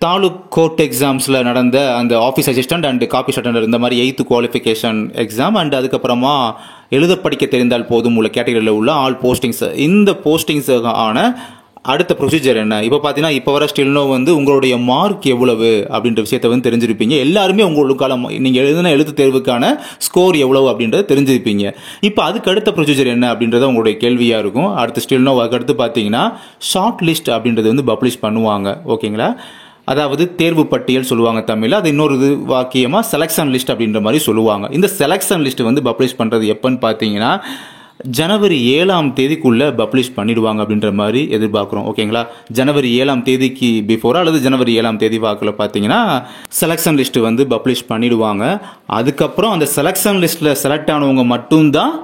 Taluk court எக்ஸாம்ஸில் நடந்த அந்த office assistant and copy attender இந்த மாதிரி 8th குவாலிஃபிகேஷன் எக்ஸாம் அண்ட் அதுக்கப்புறமா எழுத படிக்க தெரிந்தால் போதும் உள்ள கேட்டகரியில் உள்ள ஆல் போஸ்டிங்ஸ். இந்த போஸ்டிங்ஸுக்கான அடுத்த ப்ரொசீஜர் என்ன? இப்போ பார்த்தீங்கன்னா இப்போ வர ஸ்டில்னோ வந்து உங்களுடைய மார்க் எவ்வளவு அப்படின்ற விஷயத்தை வந்து தெரிஞ்சிருப்பீங்க. எல்லாருமே உங்களுக்கான நீங்கள் எழுதின எழுத்து தேர்வுக்கான ஸ்கோர் எவ்வளவு அப்படின்றத தெரிஞ்சிருப்பீங்க. இப்போ அதுக்கு அடுத்த ப்ரொசீஜர் என்ன அப்படின்றத உங்களுடைய கேள்வியாக இருக்கும். அடுத்த ஸ்டில்னோ அடுத்து பார்த்தீங்கன்னா ஷார்ட் லிஸ்ட் அப்படின்றது வந்து பப்ளிஷ் பண்ணுவாங்க. ஓகேங்களா? அதாவது தேர்வு பட்டியல் சொல்லுவாங்க தமிழில். அது இன்னொரு வாக்கியமாக செலெக்ஷன் லிஸ்ட் அப்படின்ற மாதிரி சொல்லுவாங்க. இந்த செலெக்ஷன் லிஸ்ட் வந்து பப்ளிஷ் பண்ணுறது எப்போன்னு பார்த்தீங்கன்னா ஜனவரி 7ஆம் தேதிக்குள்ளே பப்ளிஷ் பண்ணிடுவாங்க அப்படின்ற மாதிரி எதிர்பார்க்குறோம். ஓகேங்களா? ஜனவரி 7ஆம் தேதிக்கு பிஃபோர் அல்லது ஜனவரி 7ஆம் தேதி வாக்கில் பார்த்தீங்கன்னா செலெக்ஷன் லிஸ்ட் வந்து பப்ளிஷ் பண்ணிடுவாங்க. அதுக்கப்புறம் அந்த செலெக்ஷன் லிஸ்ட்டில் செலக்ட் ஆனவங்க மட்டும்தான்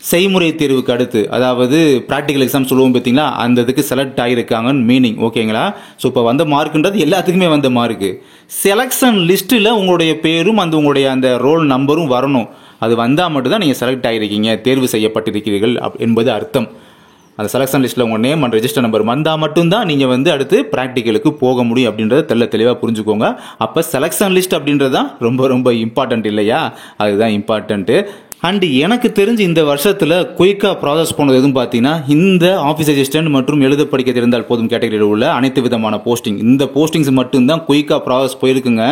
செய்முறை தேர்வுக்கு அடுத்து, அதாவது ப்ராக்டிக்கல் எக்ஸாம் சொல்லுவோம் பார்த்தீங்களா, அந்த இதுக்கு செலக்ட் ஆகியிருக்காங்கன்னு மீனிங். ஓகேங்களா? ஸோ இப்போ வந்த மார்க்குன்றது எல்லாத்துக்குமே வந்த மார்க்கு. செலெக்ஷன் லிஸ்ட்டில் உங்களுடைய பேரும் உங்களுடைய அந்த ரோல் நம்பரும் வரணும். அது வந்தால் மட்டும்தான் நீங்கள் செலக்ட் ஆகிருக்கீங்க, தேர்வு செய்யப்பட்டிருக்கிறீர்கள் என்பது அர்த்தம். அந்த செலெக்ஷன் லிஸ்ட்டில் உங்கள் நேம் அண்ட் ரெஜிஸ்டர் நம்பர் வந்தால் மட்டும்தான் நீங்கள் வந்து அடுத்து ப்ராக்டிக்கலுக்கு போக முடியும் அப்படின்றத தெளிவாக புரிஞ்சுக்கோங்க. அப்போ செலெக்ஷன் லிஸ்ட் அப்படின்றது தான் ரொம்ப ரொம்ப இம்பார்ட்டன்ட் இல்லையா? அதுதான் இம்பார்ட்டன்ட்டு. அண்ட் எனக்கு தெரிஞ்சு இந்த வருஷத்தில் குயிக்காக ப்ராசஸ் போனது எதுவும் பார்த்தீங்கன்னா இந்த ஆஃபீஸ் அசிஸ்டன்ட் மற்றும் எழுத படிக்க தெரிந்தால் போதும் கேட்டகரியில் உள்ள அனைத்து விதமான போஸ்டிங், இந்த போஸ்டிங்ஸ் மட்டும்தான் குயிக்காக ப்ராசஸ் போயிருக்குங்க.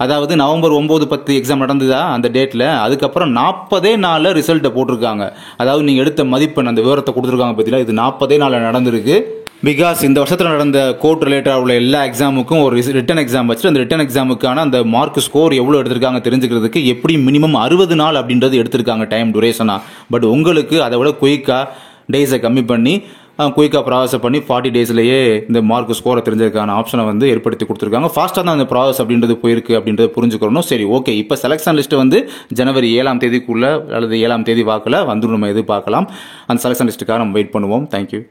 அதாவது நவம்பர் 9, 10 எக்ஸாம் நடந்ததா அந்த டேட்டில், அதுக்கப்புறம் 40 நாளில் ரிசல்ட்டை போட்டிருக்காங்க. அதாவது நீங்கள் எடுத்த மதிப்பெண் அந்த விவரத்தை கொடுத்துருக்காங்க பார்த்தீங்களா, இது 40 நாளில் நடந்திருக்கு. பிகாஸ் இந்த வருஷத்தில் நடந்த கோர்ட் ரிலேட்டடாக உள்ள எல்லா எக்ஸாமுக்கும் ஒரு ரிட்டன் எக்ஸாம் வச்சு அந்த ரிட்டன் எக்ஸாமுக்கான அந்த மார்க் ஸ்கோர் எவ்வளோ எடுத்திருக்காங்க தெரிஞ்சுக்கிறதுக்கு எப்படி மினிமம் 60 நாள் அப்படின்றது எடுத்திருக்காங்க டைம் டூரேஷனாக. பட் உங்களுக்கு அதை விட குயிக்காக டேஸை கம்மி பண்ணி குயிக்காக ப்ராசஸ் பண்ணி 40 டேஸ்லேயே இந்த மார்க் ஸ்கோரை தெரிஞ்சதுக்கான ஆப்ஷனை வந்து ஏற்படுத்தி கொடுத்துருக்காங்க. ஃபாஸ்ட்டாக தான் அந்த ப்ராசஸ் அப்படின்றது போயிருக்கு அப்படின்றத புரிஞ்சுக்கணும். சரி, ஓகே. இப்போ செலெக்ஷன் லிஸ்ட் வந்து ஜனவரி 7ஆம் தேதிக்குள்ளே அல்லது 7ஆம் தேதி வாக்கில் வந்து நம்ம எதிர்பார்க்கலாம். அந்த செலெக்ஷன் லிஸ்ட்டுக்காக நம்ம வெயிட் பண்ணுவோம். தேங்க்யூ.